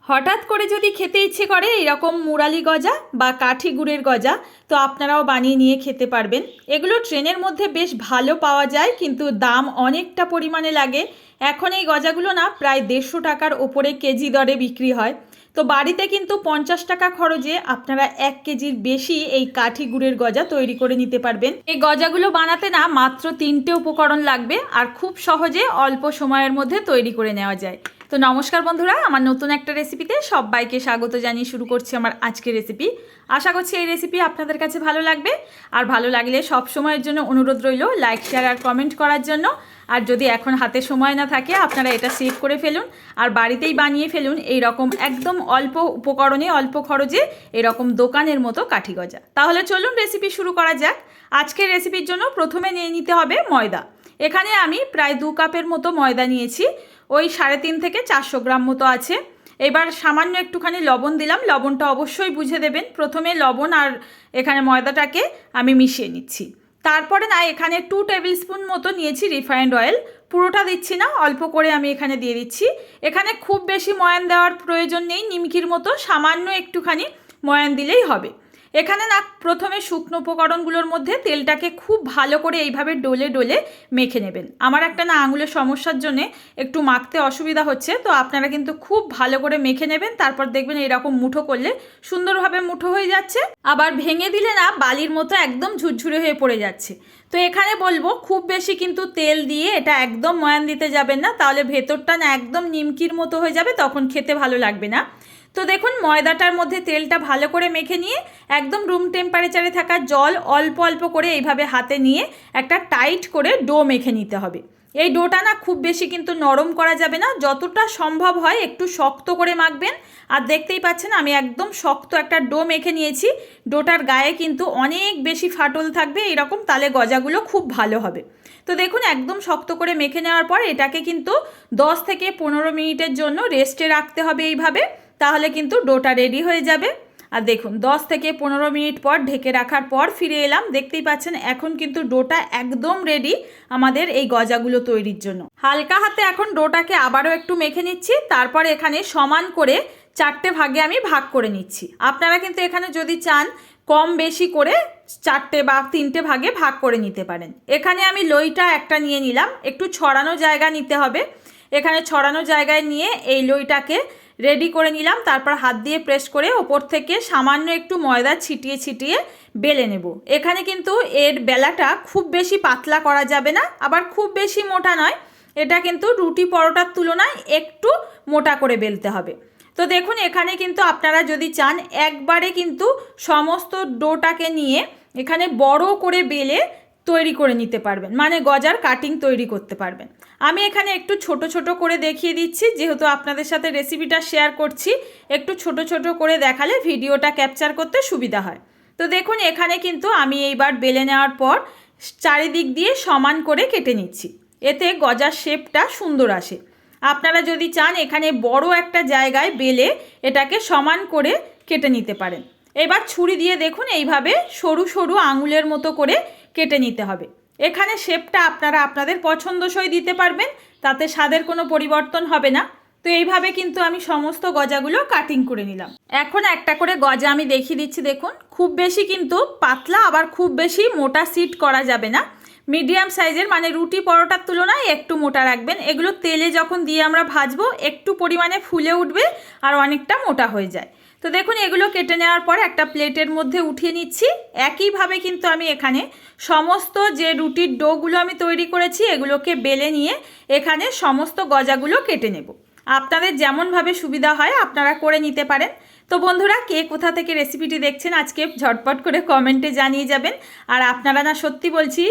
হঠাৎ করে যদি খেতে ইচ্ছে করে এরকম মুরালি গজা বা কাঠি গুড়ের গজা, তো আপনারাও বানিয়ে নিয়ে খেতে পারবেন। এগুলো ট্রেনের মধ্যে বেশ ভালো পাওয়া যায়, কিন্তু দাম অনেকটা পরিমাণে লাগে। এখন এই গজাগুলো না প্রায় 150 টাকার ওপরে কেজি দরে বিক্রি হয়। তো বাড়িতে কিন্তু 50 টাকা খরচে আপনারা 1 কেজির বেশি এই কাঠি গুড়ের গজা তৈরি করে নিতে পারবেন। এই গজাগুলো বানাতে না মাত্র 3টে উপকরণ লাগবে, আর খুব সহজে অল্প সময়ের মধ্যে তৈরি করে নেওয়া যায়। তো নমস্কার বন্ধুরা, আমার নতুন একটা রেসিপিতে সবাইকে স্বাগত জানিয়ে শুরু করছি আমার আজকের রেসিপি। আশা করছি এই রেসিপি আপনাদের কাছে ভালো লাগবে, আর ভালো লাগলে সব সময়ের জন্য অনুরোধ রইল লাইক, শেয়ার আর কমেন্ট করার জন্য। আর যদি এখন হাতে সময় না থাকে, আপনারা এটা সেভ করে ফেলুন আর বাড়িতেই বানিয়ে ফেলুন এই রকম একদম অল্প উপকরণে অল্প খরচে এরকম দোকানের মতো কাঠি গজা। তাহলে চলুন রেসিপি শুরু করা যাক। আজকের রেসিপির জন্য প্রথমে নিয়ে নিতে হবে ময়দা। এখানে আমি প্রায় 2 কাপের মতো ময়দা নিয়েছি, ওই 350 থেকে 400 গ্রাম মতো আছে। এবার সামান্য একটুখানি লবণ দিলাম, লবণটা অবশ্যই বুঝে দেবেন। প্রথমে লবণ আর এখানে ময়দাটাকে আমি মিশিয়ে নিচ্ছি। তারপরে না এখানে 2 টেবিল স্পুন মতো নিয়েছি রিফাইন্ড অয়েল। পুরোটা দিচ্ছি না, অল্প করে আমি এখানে দিয়ে দিচ্ছি। এখানে খুব বেশি ময়ান দেওয়ার প্রয়োজন নেই, নিমকির মতো সামান্য একটুখানি ময়ান দিলেই হবে। এখানে না প্রথমে শুকনো উপকরণগুলোর মধ্যে তেলটাকে খুব ভালো করে এইভাবে ডলে ডলে মেখে নেবেন। আমার একটা না আঙুলের সমস্যার জন্য একটু মাখতে অসুবিধা হচ্ছে, তো আপনারা কিন্তু খুব ভালো করে মেখে নেবেন। তারপর দেখবেন এরকম মুঠো করলে সুন্দরভাবে মুঠো হয়ে যাচ্ছে, আবার ভেঙে দিলে না বালির মতো একদম ঝুরঝুরে হয়ে পড়ে যাচ্ছে। তো এখানে বলবো খুব বেশি কিন্তু তেল দিয়ে এটা একদম ময়ান দিতে যাবেন না, তাহলে ভেতরটা না একদম নিমকির মতো হয়ে যাবে, তখন খেতে ভালো লাগবে না। তো দেখুন ময়দাটার মধ্যে তেলটা ভালো করে মেখে নিয়ে একদম রুম টেম্পারেচারে থাকা জল অল্প অল্প করে এইভাবে হাতে নিয়ে একটা টাইট করে ডো মেখে নিতে হবে। এই ডোটা না খুব বেশি কিন্তু নরম করা যাবে না, যতটা সম্ভব হয় একটু শক্ত করে মাখবেন। আর দেখতেই পাচ্ছেন আমি একদম শক্ত একটা ডো মেখে নিয়েছি। ডোটার গায়ে কিন্তু অনেক বেশি ফাটল থাকবে এরকম, তাহলে গজাগুলো খুব ভালো হবে। তো দেখুন একদম শক্ত করে মেখে নেওয়ার পর এটাকে কিন্তু 10 থেকে 15 মিনিটের জন্য রেস্টে রাখতে হবে এইভাবে, তাহলে কিন্তু ডোটা রেডি হয়ে যাবে। আর দেখুন 10 থেকে 15 মিনিট পর ঢেকে রাখার পর ফিরে এলাম। দেখতেই পাচ্ছেন এখন কিন্তু ডোটা একদম রেডি আমাদের এই গজাগুলো তৈরির জন্য। হালকা হাতে এখন ডোটাকে আবারও একটু মেখে নিচ্ছি, তারপর এখানে সমান করে 4টে ভাগে আমি ভাগ করে নিচ্ছি। আপনারা কিন্তু এখানে যদি চান কম বেশি করে 4টে বা 3টে ভাগে ভাগ করে নিতে পারেন। এখানে আমি লইটা একটা নিয়ে নিলাম, একটু ছড়ানো জায়গা নিতে হবে। এখানে ছড়ানো জায়গায় নিয়ে এই লইটাকে রেডি করে নিলাম, তারপর হাত দিয়ে প্রেস করে ওপর থেকে সামান্য একটু ময়দা ছিটিয়ে ছিটিয়ে বেলে নেব। এখানে কিন্তু এর বেলাটা খুব বেশি পাতলা করা যাবে না, আবার খুব বেশি মোটা নয়। এটা কিন্তু রুটি পরোটার তুলনায় একটু মোটা করে বেলতে হবে। তো দেখুন এখানে কিন্তু আপনারা যদি চান একবারে কিন্তু সমস্ত ডোটাকে নিয়ে এখানে বড় করে বেলে তৈরি করে নিতে পারবেন, মানে গজার কাটিং তৈরি করতে পারবেন। আমি এখানে একটু ছোট ছোট করে দেখিয়ে দিচ্ছি, যেহেতু আপনাদের সাথে রেসিপিটা শেয়ার করছি, একটু ছোট ছোট করে দেখালে ভিডিওটা ক্যাপচার করতে সুবিধা হয়। তো দেখুন এখানে কিন্তু আমি এইবার বেলে নেওয়ার পর চারিদিক দিয়ে সমান করে কেটে নিচ্ছি, এতে গজার শেপটা সুন্দর আসে। আপনারা যদি চান এখানে বড় একটা জায়গায় বেলে এটাকে সমান করে কেটে নিতে পারেন। এবার ছুরি দিয়ে দেখুন এইভাবে সরু সরু আঙুলের মতো করে কেটে নিতে হবে। এখানে শেপটা আপনারা আপনাদের পছন্দসই দিতে পারবেন, তাতে স্বাদের কোনো পরিবর্তন হবে না। তো এইভাবে কিন্তু আমি সমস্ত গজাগুলো কাটিং করে নিলাম। এখন একটা করে গজা আমি দেখিয়ে দিচ্ছি। দেখুন খুব বেশি কিন্তু পাতলা আবার খুব বেশি মোটা সিট করা যাবে না, মিডিয়াম সাইজের, মানে রুটি পরোটার তুলনায় একটু মোটা রাখবেন। এগুলো তেলে যখন দিয়ে আমরা ভাজবো একটু পরিমাণে ফুলে উঠবে আর অনেকটা মোটা হয়ে যায়। তো দেখুন এগুলো কেটে নেওয়ার পর একটা প্লেটের মধ্যে উঠিয়ে নিচ্ছি। একইভাবে কিন্তু আমি এখানে সমস্ত যে রুটির ডোগুলো আমি তৈরি করেছি এগুলোকে বেলে নিয়ে এখানে সমস্ত গজাগুলো কেটে নেব। আপনাদের যেমনভাবে সুবিধা হয় আপনারা করে নিতে পারেন। তো বন্ধুরা কে কোথা থেকে রেসিপিটি দেখছেন আজকে ঝটপট করে কমেন্টে জানিয়ে যাবেন। আর আপনারা না সত্যি বলছি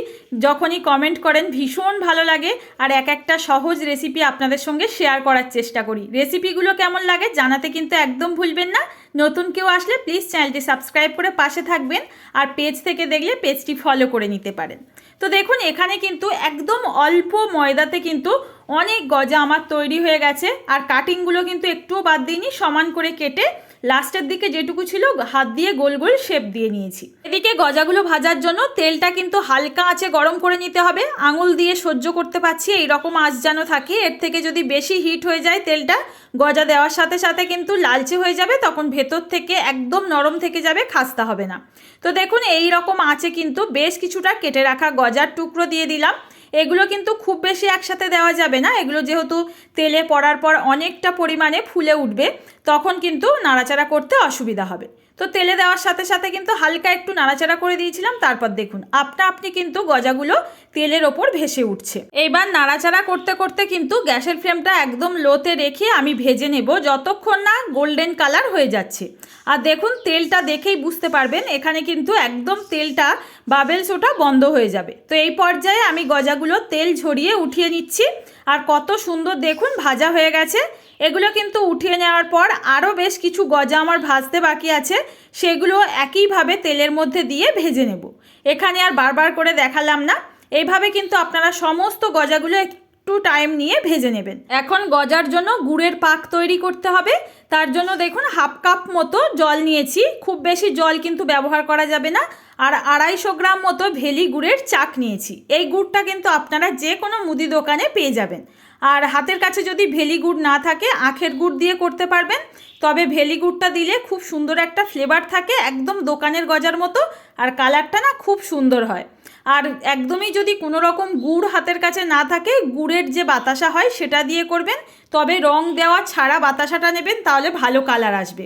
যখনই কমেন্ট করেন ভীষণ ভালো লাগে, আর এক একটা সহজ রেসিপি আপনাদের সঙ্গে শেয়ার করার চেষ্টা করি। রেসিপিগুলো কেমন লাগে জানাতে কিন্তু একদম ভুলবেন না। নতুন কেউ আসলে প্লিজ চ্যানেলটি সাবস্ক্রাইব করে পাশে থাকবেন, আর পেজ থেকে দেখলে পেজটি ফলো করে নিতে পারেন। তো দেখুন এখানে কিন্তু একদম অল্প ময়দাতে কিন্তু অনেক গজা আমার তৈরি হয়ে গেছে, আর কাটিংগুলো কিন্তু একটুও বাদ দিইনি, সমান করে কেটে লাস্টের দিকে যেটুকু ছিল হাত দিয়ে গোল গোল শেপ দিয়ে নিয়েছি। এদিকে গজাগুলো ভাজার জন্য তেলটা কিন্তু হালকা আঁচে গরম করে নিতে হবে। আঙুল দিয়ে সহ্য করতে পারছি এইরকম আঁচ যেন থাকে, এর থেকে যদি বেশি হিট হয়ে যায় তেলটা গজা দেওয়ার সাথে সাথে কিন্তু লালচে হয়ে যাবে, তখন ভেতর থেকে একদম নরম থেকে যাবে, খাস্তা হবে না। তো দেখুন এই রকম আঁচে কিন্তু বেশ কিছুটা কেটে রাখা গজার টুকরো দিয়ে দিলাম। এগুলো কিন্তু খুব বেশি একসাথে দেওয়া যাবে না, এগুলো যেহেতু তেলে পড়ার পর অনেকটা পরিমাণে ফুলে উঠবে, তখন কিন্তু নাড়াচাড়া করতে অসুবিধা হবে। তো তেলে দেওয়ার সাথে সাথে কিন্তু হালকা একটু নাড়াচাড়া করে দিয়েছিলাম, তারপর দেখুন আপনি কিন্তু গজাগুলো তেলের ওপর ভেসে উঠছে। এইবার নাড়াচাড়া করতে করতে কিন্তু গ্যাসের ফ্লেমটা একদম লোতে রেখে আমি ভেজে নেব যতক্ষণ না গোল্ডেন কালার হয়ে যাচ্ছে। আর দেখুন তেলটা দেখেই বুঝতে পারবেন এখানে কিন্তু একদম তেলটা বাবেলস ওঠা বন্ধ হয়ে যাবে। তো এই পর্যায়ে আমি গজাগুলো তেল ঝরিয়ে উঠিয়ে নিচ্ছি। আর কত সুন্দর দেখুন ভাজা হয়ে গেছে। এগুলো কিন্তু উঠিয়ে নেওয়ার পর আরও বেশ কিছু গজা আমার ভাজতে বাকি আছে, সেগুলো একইভাবে তেলের মধ্যে দিয়ে ভেজে নেব। এখানে আর বারবার করে দেখালাম না, এইভাবে কিন্তু আপনারা সমস্ত গজাগুলো একটু টাইম নিয়ে ভেজে নেবেন। এখন গজার জন্য গুড়ের পাক তৈরি করতে হবে। তার জন্য দেখুন হাফ কাপ মতো জল নিয়েছি, খুব বেশি জল কিন্তু ব্যবহার করা যাবে না। আর 250 গ্রাম মতো ভেলি গুড়ের চাক নিয়েছি। এই গুড়টা কিন্তু আপনারা যে কোনো মুদি দোকানে পেয়ে যাবেন। আর হাতের কাছে যদি ভেলি গুড় না থাকে আখের গুড় দিয়ে করতে পারবেন, তবে ভেলি গুড়টা দিলে খুব সুন্দর একটা ফ্লেভার থাকে, একদম দোকানের গজার মতো, আর কালারটা না খুব সুন্দর হয়। আর একদমই যদি কোনো রকম গুড় হাতের কাছে না থাকে, গুড়ের যে বাতাসা হয় সেটা দিয়ে করবেন, তবে রং দেওয়া ছাড়া বাতাসাটা নেবেন, তাহলে ভালো কালার আসবে।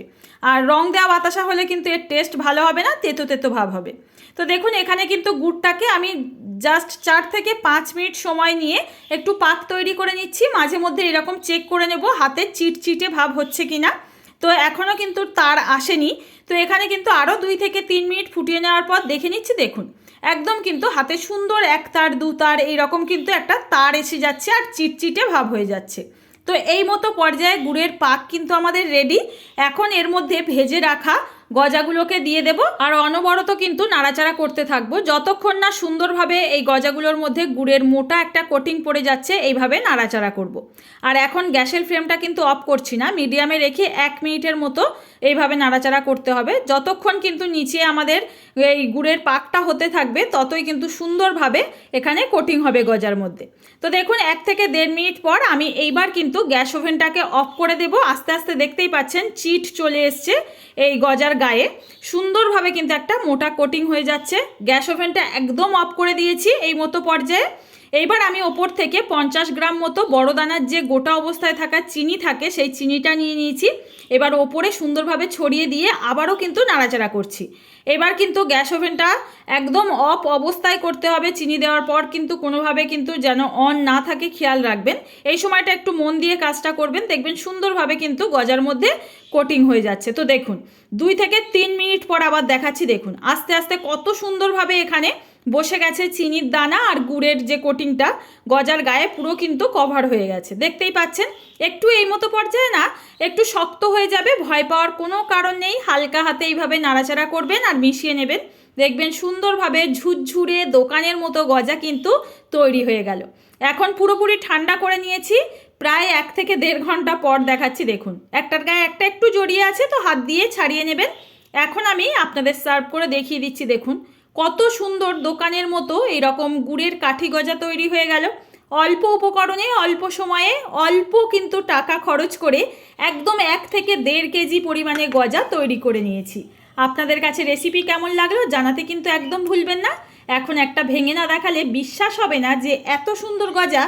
আর রং দেওয়া বাতাসা হলে কিন্তু এর টেস্ট ভালো হবে না, তেতো তেতো ভাব হবে। তো দেখুন এখানে কিন্তু গুড়টাকে আমি জাস্ট 4 থেকে 5 মিনিট সময় নিয়ে একটু পাক তৈরি করে নিচ্ছি। মাঝে মধ্যে এরকম চেক করে নেব হাতে চিটচিটে ভাব হচ্ছে কিনা। তো এখনও কিন্তু তার আসেনি। তো এখানে কিন্তু আরও 2 থেকে 3 মিনিট ফুটিয়ে নেওয়ার পর দেখে নিচ্ছি, দেখুন একদম কিন্তু হাতে সুন্দর 1 তার 2 তার এইরকম কিন্তু একটা তার এসে যাচ্ছে আর চিটচিটে ভাব হয়ে যাচ্ছে। তো এই মতো পর্যায়ে গুড়ের পাক কিন্তু আমাদের রেডি। এখন এর মধ্যে ভেজে রাখা গজাগুলোকে দিয়ে দেব আর অনবরত কিন্তু নাড়াচাড়া করতে থাকবো যতক্ষণ না সুন্দরভাবে এই গজাগুলোর মধ্যে গুড়ের মোটা একটা কোটিং পড়ে যাচ্ছে, এইভাবে নাড়াচাড়া করব। আর এখন গ্যাসের ফ্লেমটা কিন্তু অফ করছি না, মিডিয়ামে রেখে 1 মিনিটের মতো এইভাবে নাড়াচাড়া করতে হবে। যতক্ষণ কিন্তু নিচে আমাদের এই গুড়ের পাকটা হতে থাকবে ততই কিন্তু সুন্দরভাবে এখানে কোটিং হবে গজার মধ্যে। তো দেখুন 1 থেকে 1.5 মিনিট পর আমি এইবার কিন্তু গ্যাস ওভেনটাকে অফ করে দেব। আস্তে আস্তে দেখতেই পাচ্ছেন চিট চলে এসছে এই গজার গায়ে, সুন্দরভাবে কিন্তু একটা মোটা কোটিং হয়ে যাচ্ছে। গ্যাস ওভেনটা একদম অফ করে দিয়েছি এই মতো পর্যায়ে। এইবার আমি ওপর থেকে 50 গ্রাম মতো বড় দানার যে গোটা অবস্থায় থাকা চিনি থাকে সেই চিনিটা নিয়ে নিয়েছি। এবার ওপরে সুন্দরভাবে ছড়িয়ে দিয়ে আবারও কিন্তু নাড়াচাড়া করছি। এবার কিন্তু গ্যাস ওভেনটা একদম অফ অবস্থায় করতে হবে। চিনি দেওয়ার পর কিন্তু কোনোভাবে কিন্তু যেন অন না থাকে খেয়াল রাখবেন। এই সময়টা একটু মন দিয়ে কাজটা করবেন, দেখবেন সুন্দরভাবে কিন্তু গজার মধ্যে কোটিং হয়ে যাচ্ছে। তো দেখুন 2 থেকে 3 মিনিট পর আবার দেখাচ্ছি, দেখুন আস্তে আস্তে কত সুন্দরভাবে এখানে বসে গেছে চিনির দানা আর গুড়ের যে কোটিংটা গজার গায়ে পুরো কিন্তু কভার হয়ে গেছে, দেখতেই পাচ্ছেন। একটু এই মতো পর্যায়ে না একটু শক্ত হয়ে যাবে, ভয় পাওয়ার কোনো কারণ নেই। হালকা হাতে এইভাবে নাড়াচাড়া করবেন আর মিশিয়ে নেবেন, দেখবেন সুন্দরভাবে ঝুরঝুরে দোকানের মতো গজা কিন্তু তৈরি হয়ে গেল। এখন পুরোপুরি ঠান্ডা করে নিয়েছি, প্রায় 1 থেকে 1.5 ঘন্টা পর দেখাচ্ছি। দেখুন একটার গায়ে একটা একটু জড়িয়ে আছে, তো হাত দিয়ে ছাড়িয়ে নেবেন। এখন আমি আপনাদের সার্ভ করে দেখিয়ে দিচ্ছি, দেখুন কত সুন্দর দোকানের মতো এইরকম গুড়ের কাঠি গজা তৈরি হয়ে গেল। অল্প উপকরণে অল্প সময়ে অল্প কিন্তু টাকা খরচ করে একদম 1 থেকে 1.5 কেজি পরিমাণে গজা তৈরি করে নিয়েছি। আপনাদের কাছে রেসিপি কেমন লাগলো জানাতে কিন্তু একদম ভুলবেন না। এখন একটা ভেঙে না দেখালে বিশ্বাস হবে না যে এত সুন্দর গজা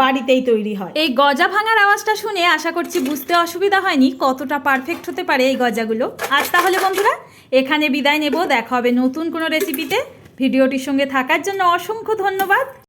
বাড়িতেই তৈরি হয়। এই গজা ভাঙার আওয়াজটা শুনে আশা করছি বুঝতে অসুবিধা হয়নি কতটা পারফেক্ট হতে পারে এই গজাগুলো। আজ তাহলে বন্ধুরা এখানে বিদায় নেব, দেখা হবে নতুন কোনো রেসিপিতে। ভিডিওটির সঙ্গে থাকার জন্য অসংখ্য ধন্যবাদ।